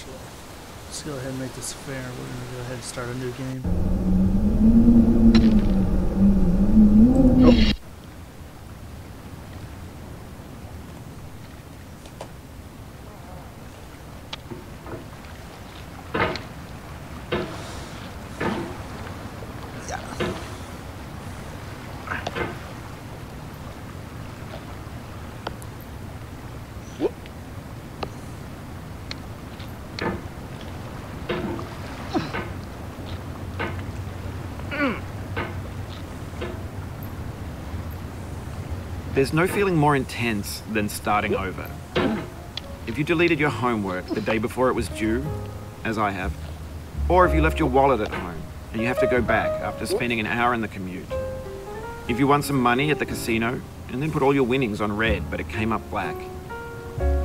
actually. Let's go ahead and make this fair. We're gonna go ahead and start a new game. Nope. There's no feeling more intense than starting over. If you deleted your homework the day before it was due, as I have, or if you left your wallet at home and you have to go back after spending an hour in the commute. If you won some money at the casino and then put all your winnings on red but it came up black.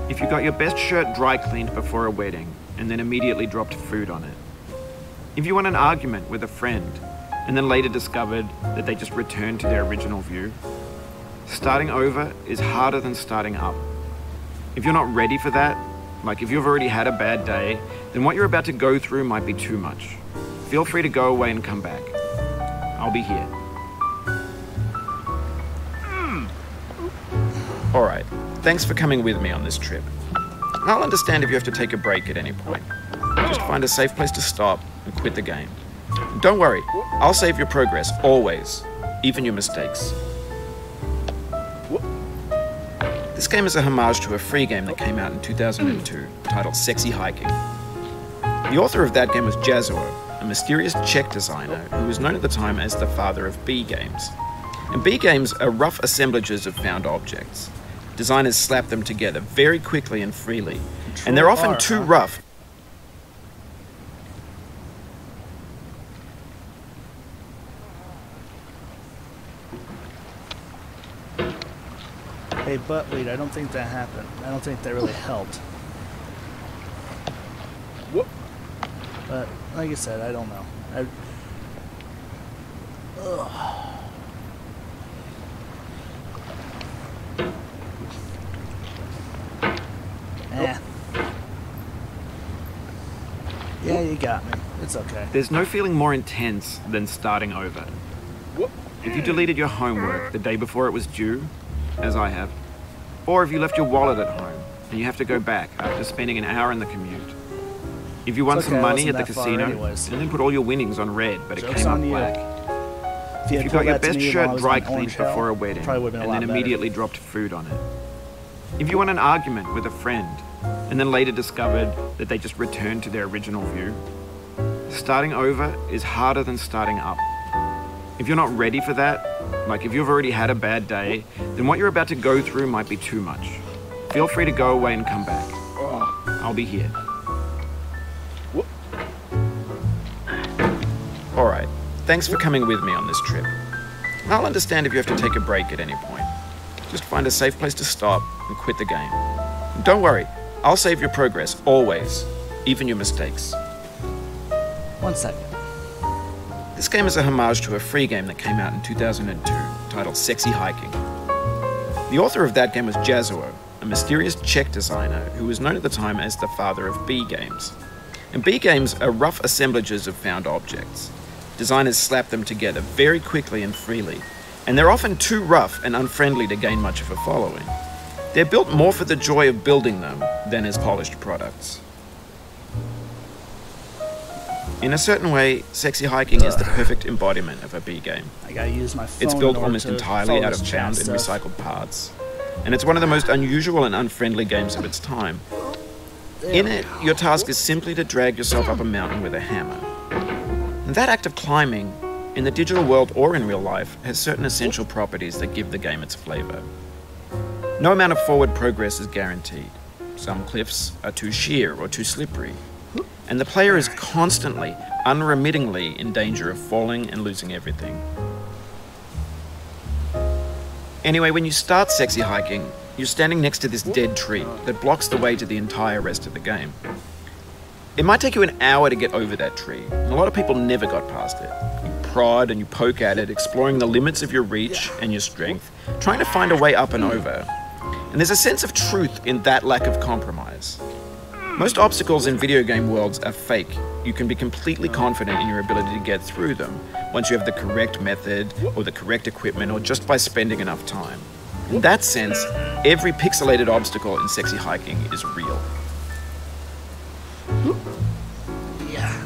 If you got your best shirt dry cleaned before a wedding and then immediately dropped food on it. If you won an argument with a friend and then later discovered that they just returned to their original view. Starting over is harder than starting up. If you're not ready for that, like if you've already had a bad day, then what you're about to go through might be too much. Feel free to go away and come back. I'll be here. Alright, thanks for coming with me on this trip. I'll understand if you have to take a break at any point. Just find a safe place to stop and quit the game. And don't worry, I'll save your progress, always, even your mistakes. This game is a homage to a free game that came out in 2002, titled Sexy Hiking. The author of that game was Jazuo, a mysterious Czech designer who was known at the time as the father of B games. And B games are rough assemblages of found objects. Designers slap them together very quickly and freely, and they're often too rough. Hey, but wait, I don't think that happened. I don't think that really helped. Whoop. But, like I said, I don't know. Yeah, you got me. It's okay. There's no feeling more intense than starting over. Whoop. If you deleted your homework the day before it was due, as I have, or if you left your wallet at home and you have to go back after spending an hour in the commute. If you won some money at the casino and then put all your winnings on red but it came up black. If you got your best shirt dry cleaned before a wedding and then immediately dropped food on it. If you won an argument with a friend and then later discovered that they just returned to their original view. Starting over is harder than starting up. If you're not ready for that, like if you've already had a bad day, then what you're about to go through might be too much. Feel free to go away and come back. I'll be here. Alright, thanks for coming with me on this trip. I'll understand if you have to take a break at any point. Just find a safe place to stop and quit the game. And don't worry, I'll save your progress, always, even your mistakes. 1 second. This game is a homage to a free game that came out in 2002, titled Sexy Hiking. The author of that game was Jazuo, a mysterious Czech designer who was known at the time as the father of B games. And B games are rough assemblages of found objects. Designers slap them together very quickly and freely, and they're often too rough and unfriendly to gain much of a following. They're built more for the joy of building them than as polished products. In a certain way, Sexy Hiking is the perfect embodiment of a B game. I gotta use my phone. It's built almost entirely out of found and recycled parts. And it's one of the most unusual and unfriendly games of its time. In it, your task is simply to drag yourself up a mountain with a hammer. And that act of climbing, in the digital world or in real life, has certain essential properties that give the game its flavor. No amount of forward progress is guaranteed. Some cliffs are too sheer or too slippery. And the player is constantly, unremittingly in danger of falling and losing everything. Anyway, when you start Sexy Hiking, you're standing next to this dead tree that blocks the way to the entire rest of the game. It might take you an hour to get over that tree, and a lot of people never got past it. You prod and you poke at it, exploring the limits of your reach and your strength, trying to find a way up and over. And there's a sense of truth in that lack of compromise. Most obstacles in video game worlds are fake. You can be completely confident in your ability to get through them once you have the correct method or the correct equipment or just by spending enough time. In that sense, every pixelated obstacle in Sexy Hiking is real. Yeah.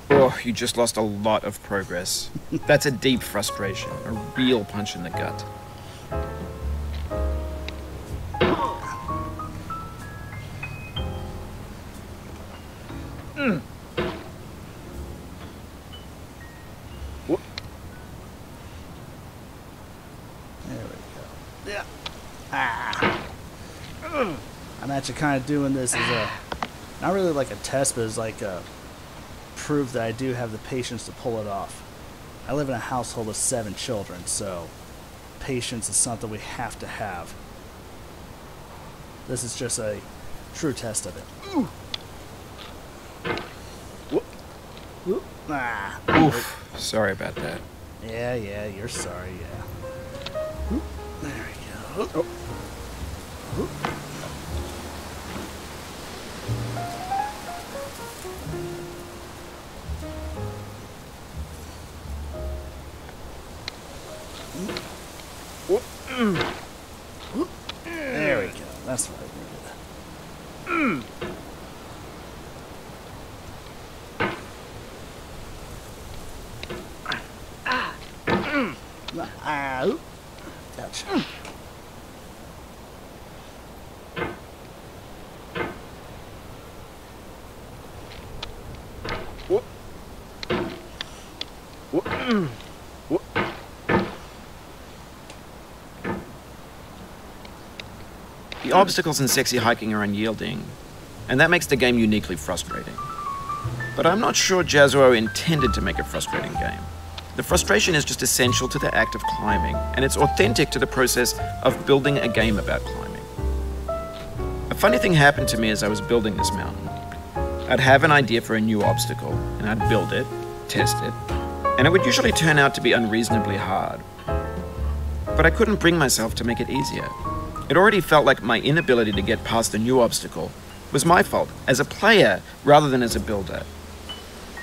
Oh, you just lost a lot of progress. That's a deep frustration, a real punch in the gut. There we go. Yeah. Ah. I'm actually kind of doing this as a, not really like a test, but as like a prove that I do have the patience to pull it off. I live in a household of 7 children, so patience is something we have to have. This is just a true test of it. Ooh. Whoop. Ah. Oof, sorry about that. Yeah, you're sorry, yeah. Whoop. There we go. Whoop. There we go. That's what I needed. Ow. Gotcha. The obstacles in Sexy Hiking are unyielding, and that makes the game uniquely frustrating. But I'm not sure Jazzuo intended to make a frustrating game. The frustration is just essential to the act of climbing, and it's authentic to the process of building a game about climbing. A funny thing happened to me as I was building this mountain. I'd have an idea for a new obstacle, and I'd build it, test it, and it would usually turn out to be unreasonably hard. But I couldn't bring myself to make it easier. It already felt like my inability to get past a new obstacle was my fault as a player rather than as a builder.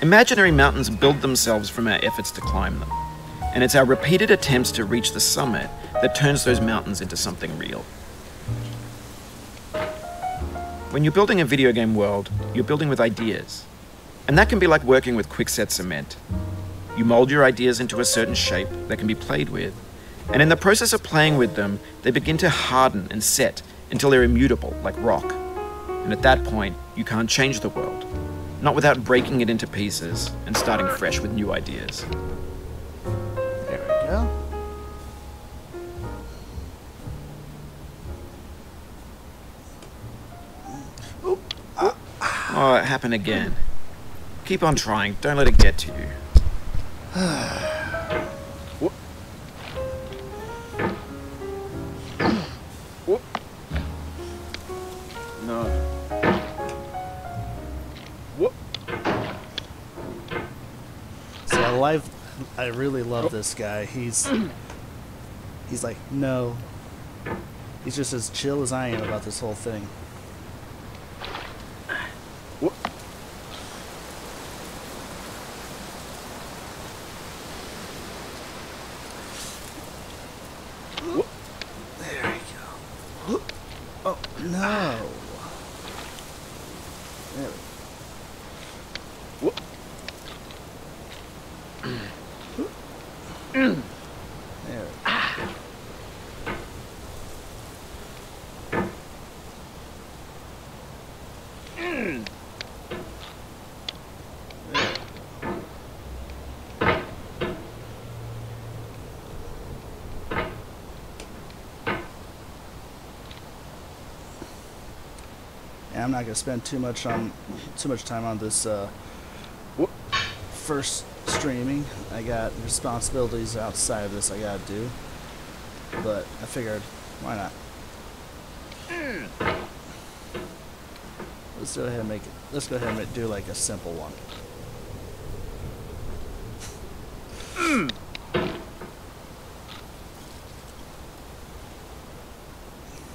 Imaginary mountains build themselves from our efforts to climb them, and it's our repeated attempts to reach the summit that turns those mountains into something real. When you're building a video game world, you're building with ideas, and that can be like working with quickset cement. You mold your ideas into a certain shape that can be played with, and in the process of playing with them, they begin to harden and set until they're immutable, like rock. And at that point, you can't change the world, not without breaking it into pieces and starting fresh with new ideas. There we go. Oh, it happened again. Keep on trying, don't let it get to you. No. So I really love this guy. He's like, no. He's just as chill as I am about this whole thing. There we go. Oh, no. There we go. There we go. I'm not gonna spend too much time on this first streaming. I got responsibilities outside of this I gotta do, but I figured, why not? Let's go ahead and do like a simple one.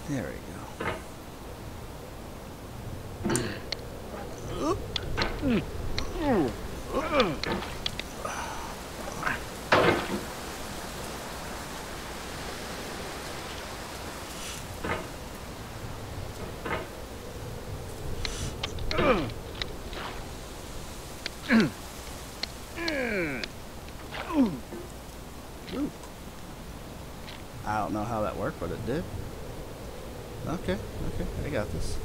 There we go. I don't know how that worked, but it did. Okay, I got this.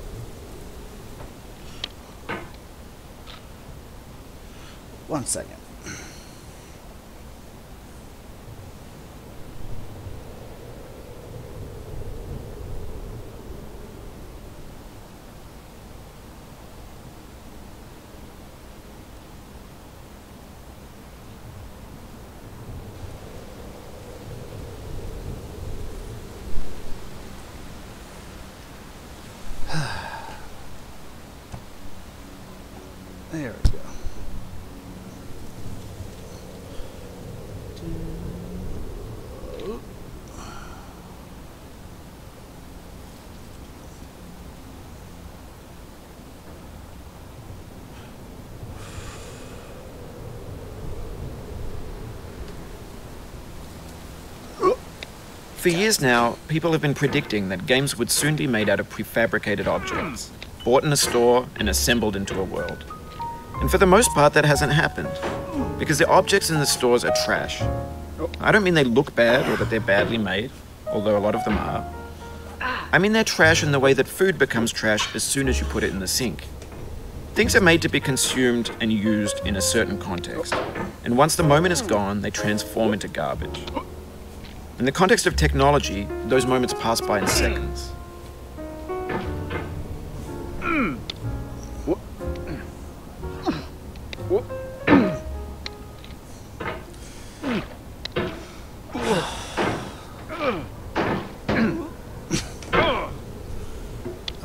One second. There we go. For years now, people have been predicting that games would soon be made out of prefabricated objects, bought in a store and assembled into a world. And for the most part, that hasn't happened, because the objects in the stores are trash. I don't mean they look bad or that they're badly made, although a lot of them are. I mean they're trash in the way that food becomes trash as soon as you put it in the sink. Things are made to be consumed and used in a certain context, and once the moment is gone, they transform into garbage. In the context of technology, those moments pass by in seconds.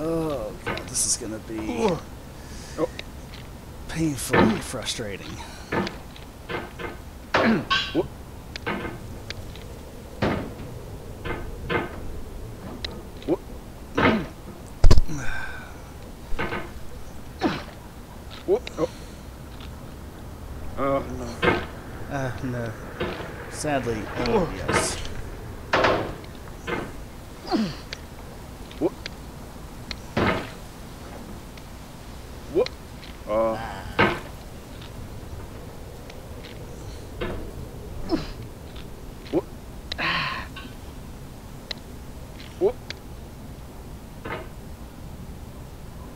Oh god, this is gonna be painfully frustrating. No. Sadly, yes.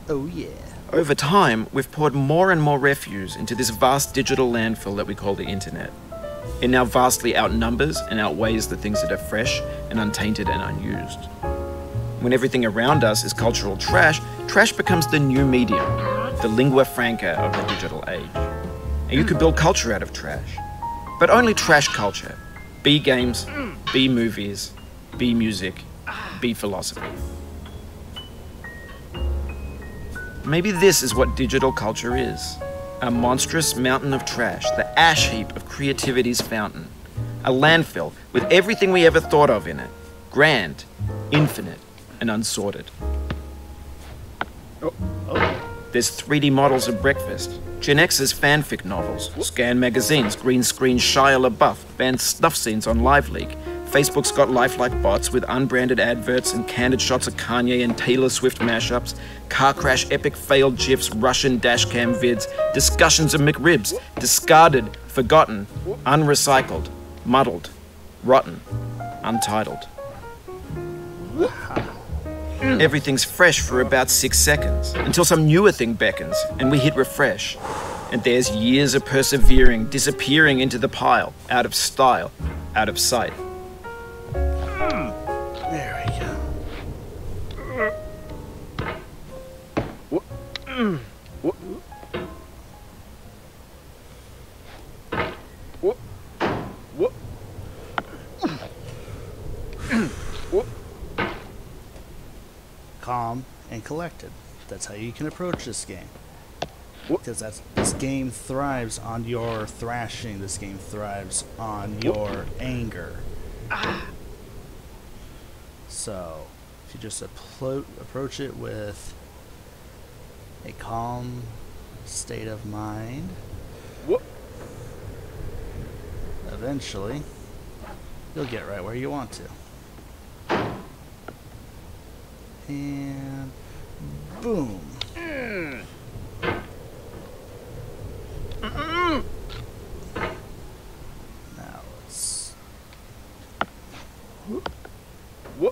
Oh yeah. Over time, we've poured more and more refuse into this vast digital landfill that we call the internet. It now vastly outnumbers and outweighs the things that are fresh and untainted and unused. When everything around us is cultural trash, trash becomes the new medium, the lingua franca of the digital age. And you can build culture out of trash. But only trash culture. B games, B movies, B music, B philosophy. Maybe this is what digital culture is. A monstrous mountain of trash, the ash heap of creativity's fountain. A landfill with everything we ever thought of in it. Grand, infinite, and unsorted. There's 3D models of breakfast, Gen X's fanfic novels, Scan magazines, green screen Shia LaBeouf, banned snuff scenes on LiveLeak. Facebook's got lifelike bots with unbranded adverts and candid shots of Kanye and Taylor Swift mashups, car crash epic failed GIFs, Russian dashcam vids, discussions of McRibs, discarded, forgotten, unrecycled, muddled, rotten, untitled. Everything's fresh for about 6 seconds, until some newer thing beckons, and we hit refresh. And there's years of persevering, disappearing into the pile, out of style, out of sight. There we go. Calm and collected. That's how you can approach this game. Because this game thrives on your thrashing. This game thrives on your anger. So, if you just approach it with a calm state of mind, eventually, you'll get right where you want to. And boom. Now let's... Oh boy.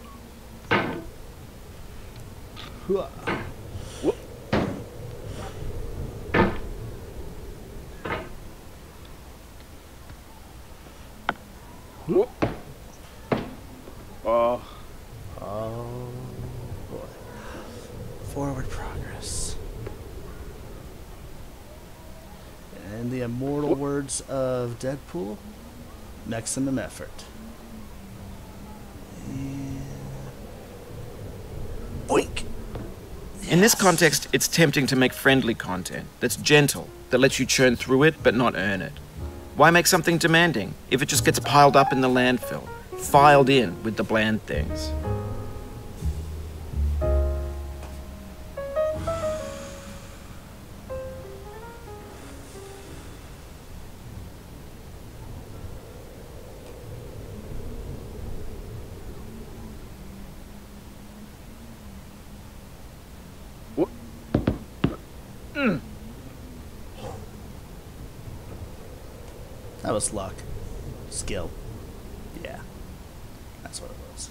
Forward progress. And in the immortal words of Deadpool, maximum effort. And boink! In this context, it's tempting to make friendly content that's gentle, that lets you churn through it but not earn it. Why make something demanding if it just gets piled up in the landfill, filed in with the bland things? That was luck. Skill. Yeah. That's what it was.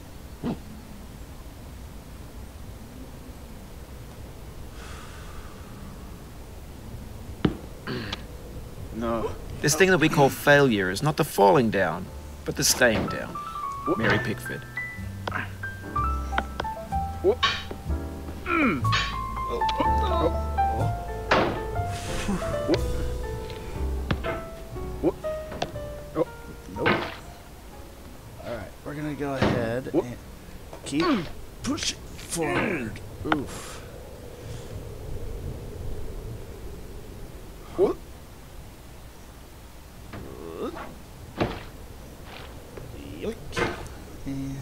No. This thing that we call failure is not the falling down, but the staying down. Mary Pickford. Alright, we're gonna go ahead and keep pushing forward. Oof. Yoink. And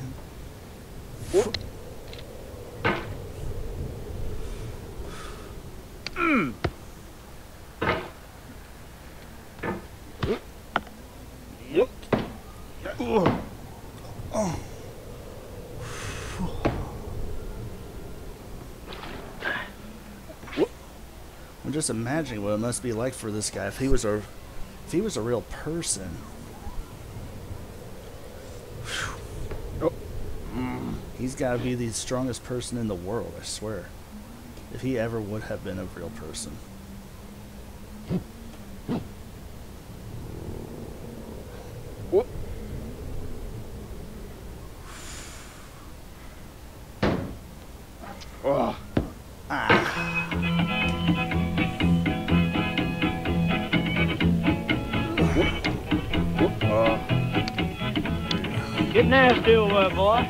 I'm just imagining what it must be like for this guy if he was a real person. He's got to be the strongest person in the world, I swear. If he ever would have been a real person. Get nasty over, boy.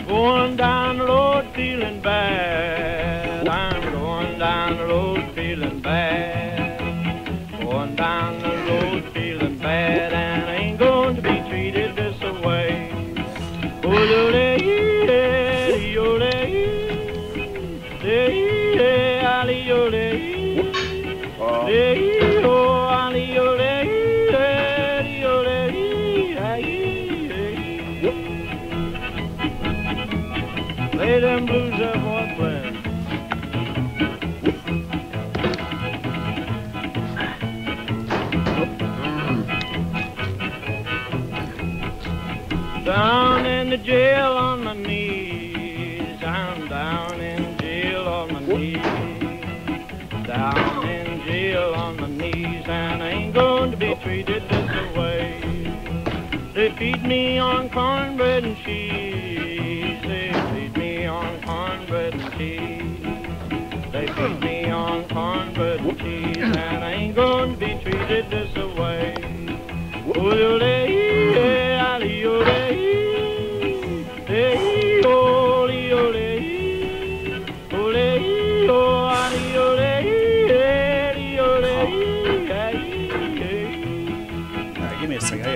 Going down the road feeling bad. I'm going down the road feeling bad. Going down the road feeling bad, and I ain't going to be treated this way. Play them blues up, boy, play. Down in the jail on my knees, I'm down in jail on my knees. Down in jail on my knees, and I ain't going to be treated this way. They feed me on cornbread and cheese. They feed me on cornbread and cheese. They feed me on cornbread and cheese, and I ain't going to be treated this way. Oh,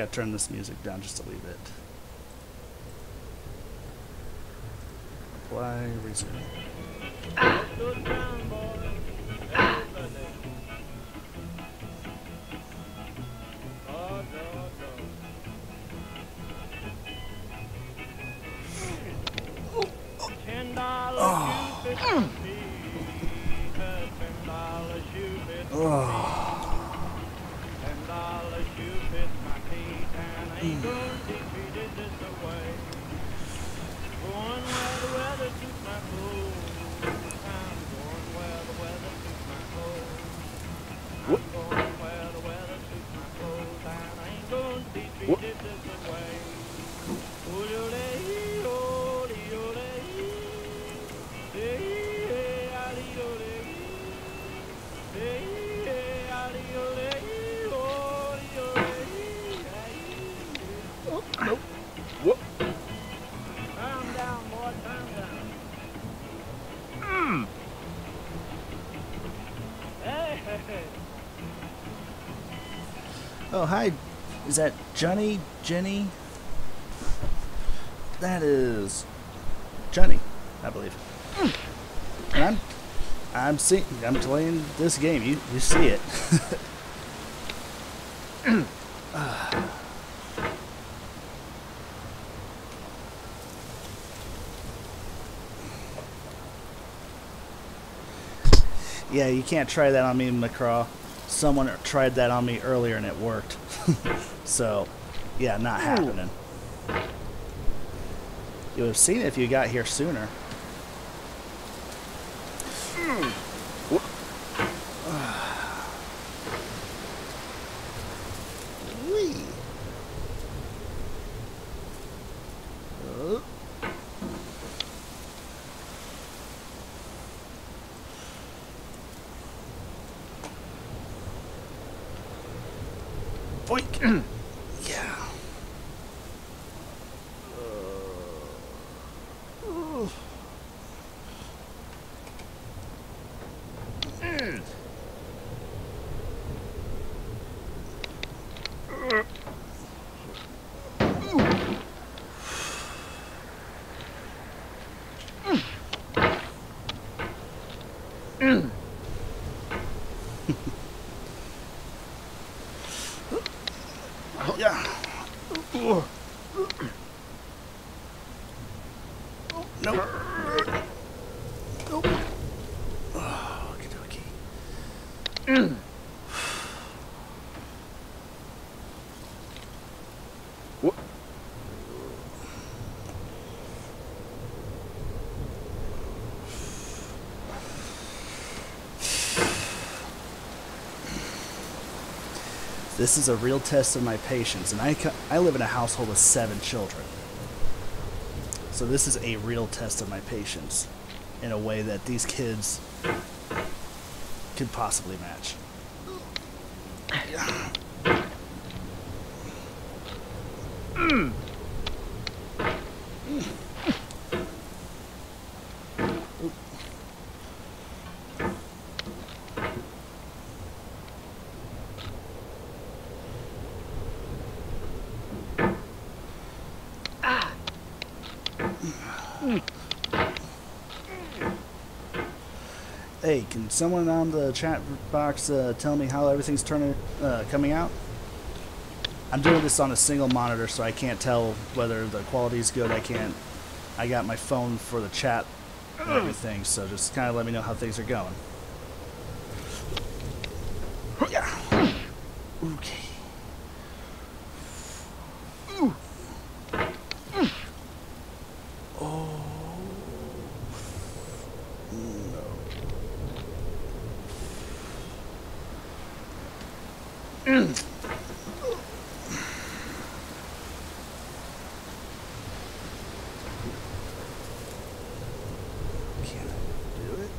gotta turn this music down just to leave it. Apply, resume. Good time, boy. Everybody. Oh, no, no. $10 shoe fit my feet. $10 shoe fit my feet. $10 shoe fit my feet, and I ain't gonna be treated this way. Going where the weather suits my clothes. I'm going where the weather suits my clothes. I'm going where the weather suits my clothes, and I ain't gonna be treated this way. Nope. Whoop. Calm down, boy, calm down. Hey, hey, hey. Oh, hi. Is that Johnny? Jenny? That is Johnny, I believe. And I'm playing this game. You see it. Yeah, you can't try that on me, McCraw. Someone tried that on me earlier and it worked. So, yeah, not happening. You would have seen it if you got here sooner. Whee. Boink. Yeah. Yeah. Nope. Nope. Oh, okey-dokey. What? This is a real test of my patience, and I live in a household with 7 children. So this is a real test of my patience in a way that these kids could possibly match. Hey, can someone on the chat box tell me how everything's coming out? I'm doing this on a single monitor, so I can't tell whether the quality's good. I got my phone for the chat and everything, so just kind of let me know how things are going. Yeah. Okay. Oh. Can I do it?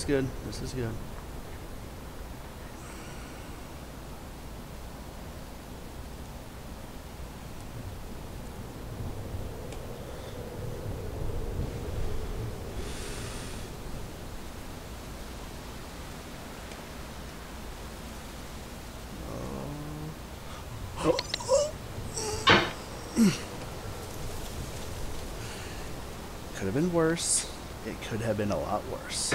good. This is good. Could have been worse. It could have been a lot worse.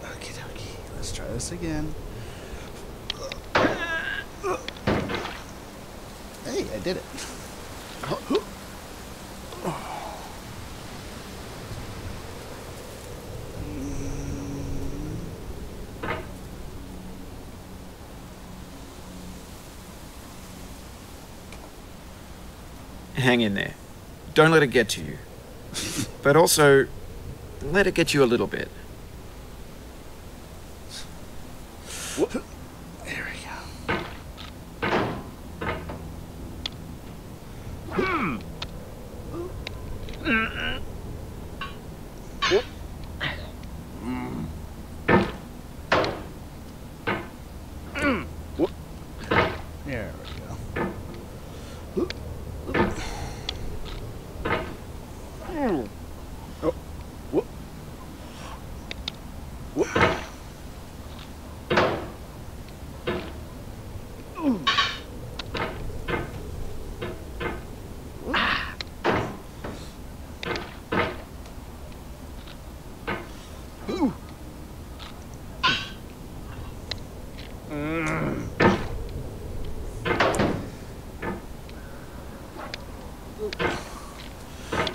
Okie dokie. Let's try this again. Hey, I did it. Hang in there. Don't let it get to you. But also, let it get you a little bit. There we go. There we go.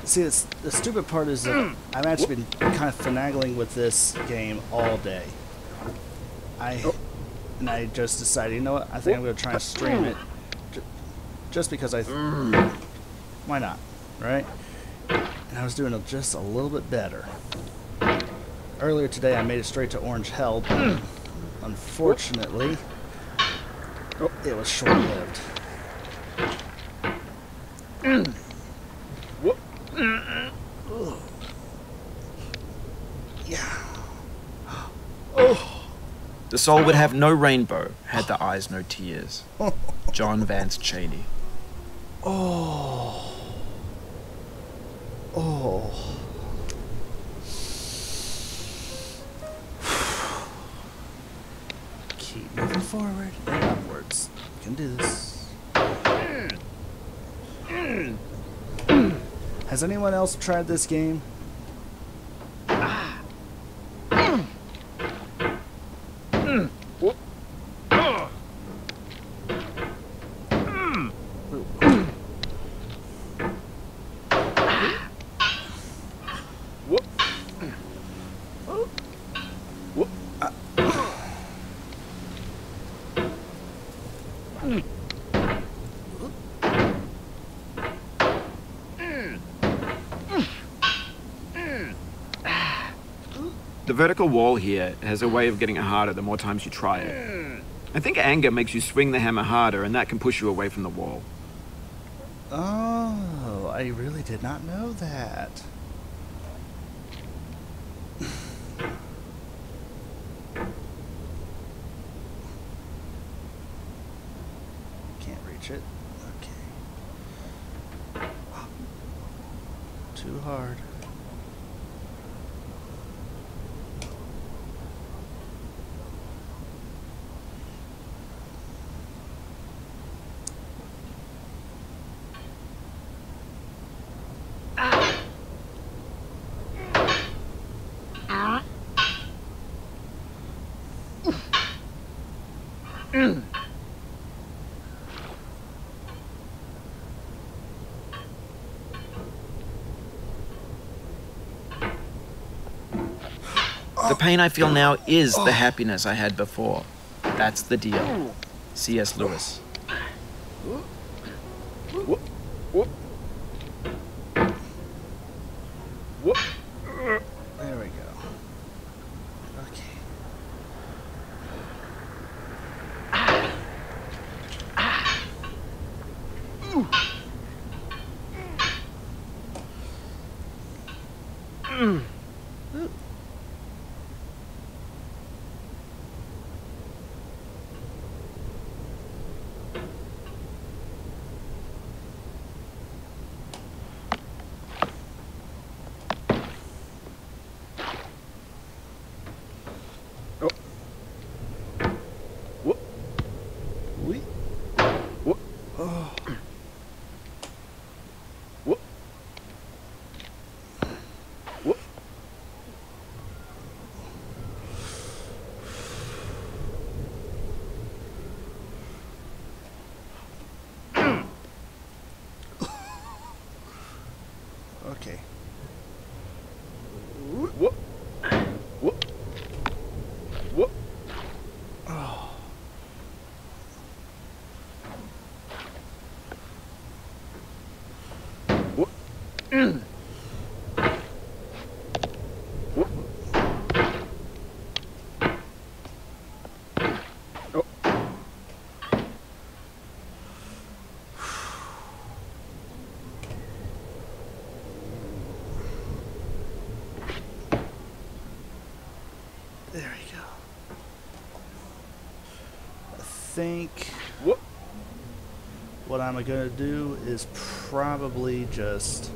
See, the stupid part is that I've actually been kind of finagling with this game all day. And I just decided, you know what? I think I'm going to try and stream it, just because why not, right? And I was doing it just a little bit better. Earlier today, I made it straight to Orange Hell, but unfortunately, it was short-lived. Yeah. Oh. The soul would have no rainbow, had the eyes no tears. John Vance Cheney. Oh. Oh. Keep moving forward and upwards. You can do this. Has anyone else tried this game? The vertical wall here has a way of getting it harder the more times you try it. I think anger makes you swing the hammer harder, and that can push you away from the wall. Oh, I really did not know that. Can't reach it. Okay. Too hard. The pain I feel now is the happiness I had before. That's the deal. C.S. Lewis. There we go. Okay. Okay. There we go. I think what I'm gonna do is probably just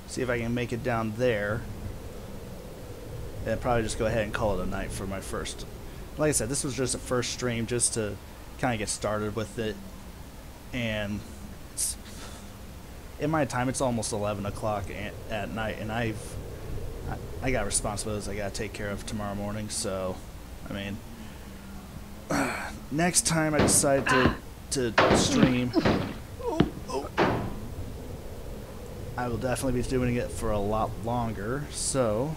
see if I can make it down there, and probably just go ahead and call it a night for my first. Like I said, this was just a first stream just to kind of get started with it, and in my time it's almost 11 o'clock at night, and I got responsibilities I gotta take care of tomorrow morning. So I mean, next time I decide to stream, I will definitely be doing it for a lot longer. So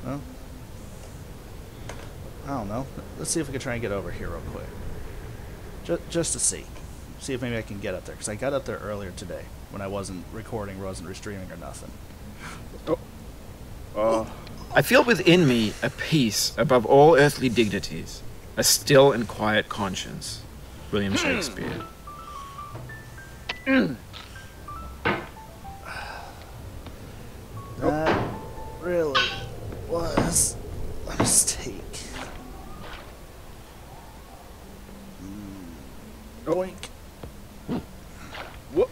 well, I don't know. Let's see if we can try and get over here real quick. Just to see if maybe I can get up there. Because I got up there earlier today when I wasn't recording, wasn't restreaming or nothing. I feel within me a peace above all earthly dignities, a still and quiet conscience. William Shakespeare. That really was a mistake. Oink. Whoop.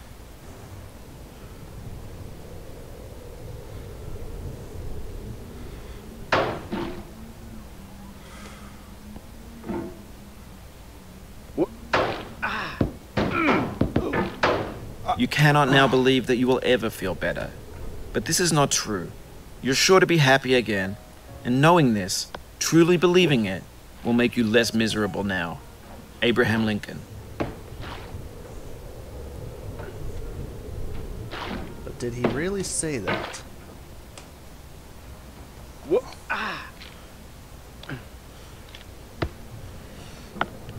You cannot now believe that you will ever feel better. But this is not true. You're sure to be happy again, and knowing this, truly believing it, will make you less miserable now. Abraham Lincoln. But did he really say that? Whoop.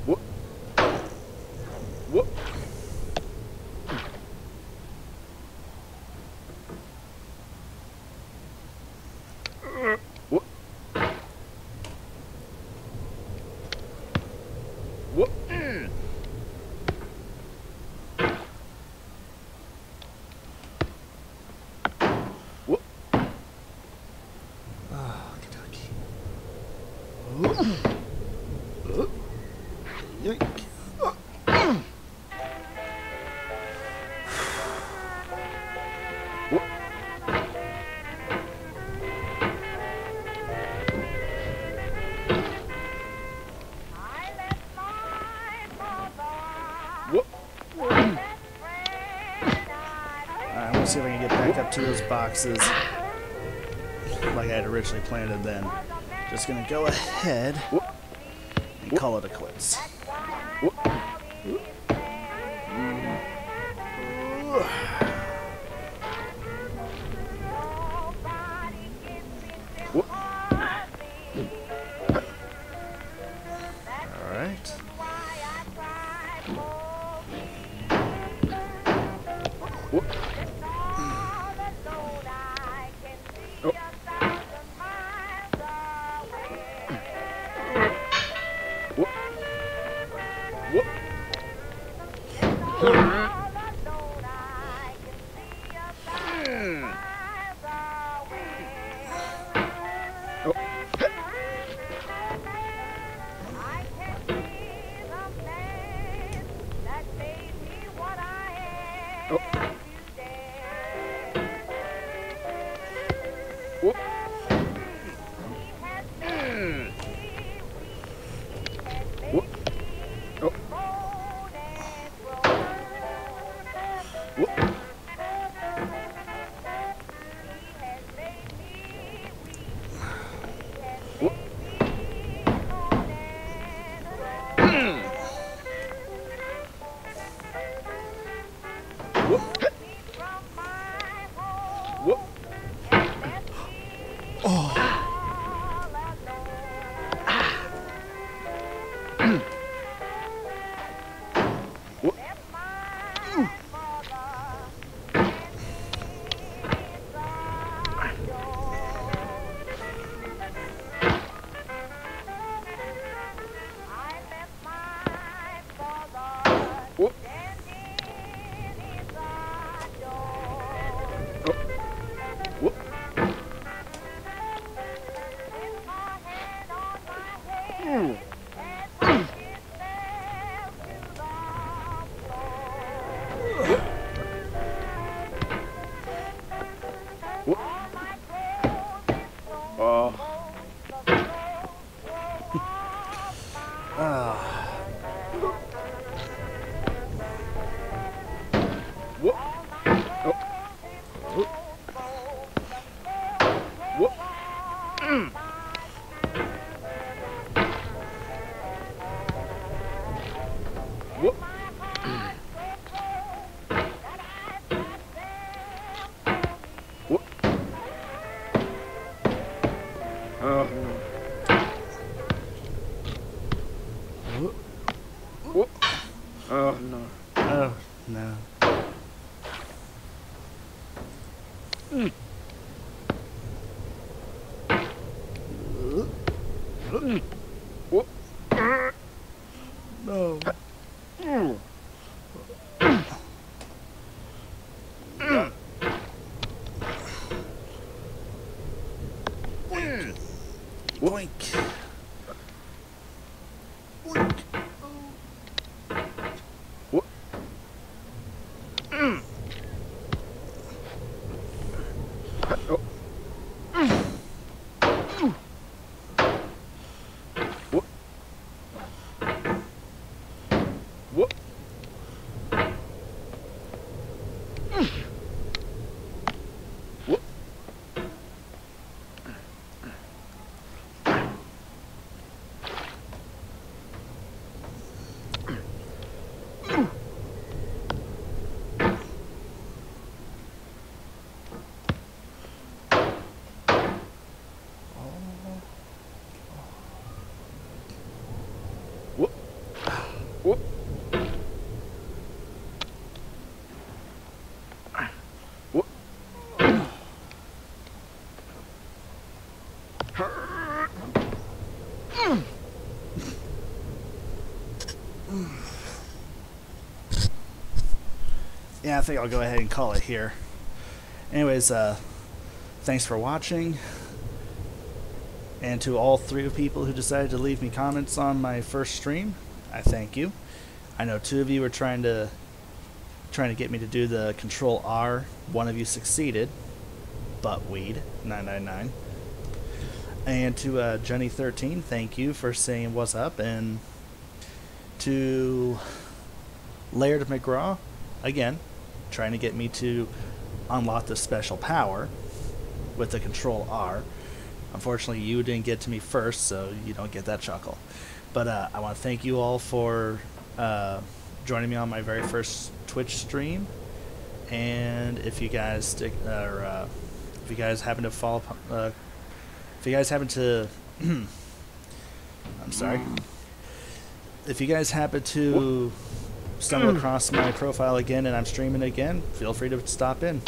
Whoop. Whoop. Whoop. Whoop. Whoop. Oh, Kentucky. Yoink. Whoop. Whoop. Alright, I'm gonna see if I can get back up to those boxes like I had originally planned, and then just gonna go ahead and call it a quits. Whoop. Whoop. Alright. Whoop. Oh. Whoop. Whoop. Oh. Whoop. Whoop. Whoop. Whoop. Whoop. Whoop. Oh. Whoop. Whoop. Oh. Whoop. Oh. Whoop. Whoop. Whoop. Whoop. Oh. Whoop. Oh no. Oh, no. Whoop. No. Boink. Boink. Whoop. Oh. Whoop. Whoop. Whoop. Whoop. Whoop. Whoop. Yeah, I think I'll go ahead and call it here. Anyways, thanks for watching. And to all 3 people who decided to leave me comments on my first stream, I thank you. I know 2 of you were trying to get me to do the Control R. 1 of you succeeded. Buttweed999. And to Jenny13, thank you for saying what's up. And to Laird McGraw, again, trying to get me to unlock the special power with the Control R. Unfortunately, you didn't get to me first, so you don't get that chuckle. But I want to thank you all for joining me on my very first Twitch stream. And if you guys if you guys happen to follow, if you guys happen to, I'm sorry. If you guys happen to stumble across my profile again and I'm streaming again, feel free to stop in.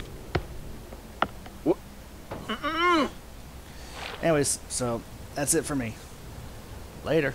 Anyways, so that's it for me. Later.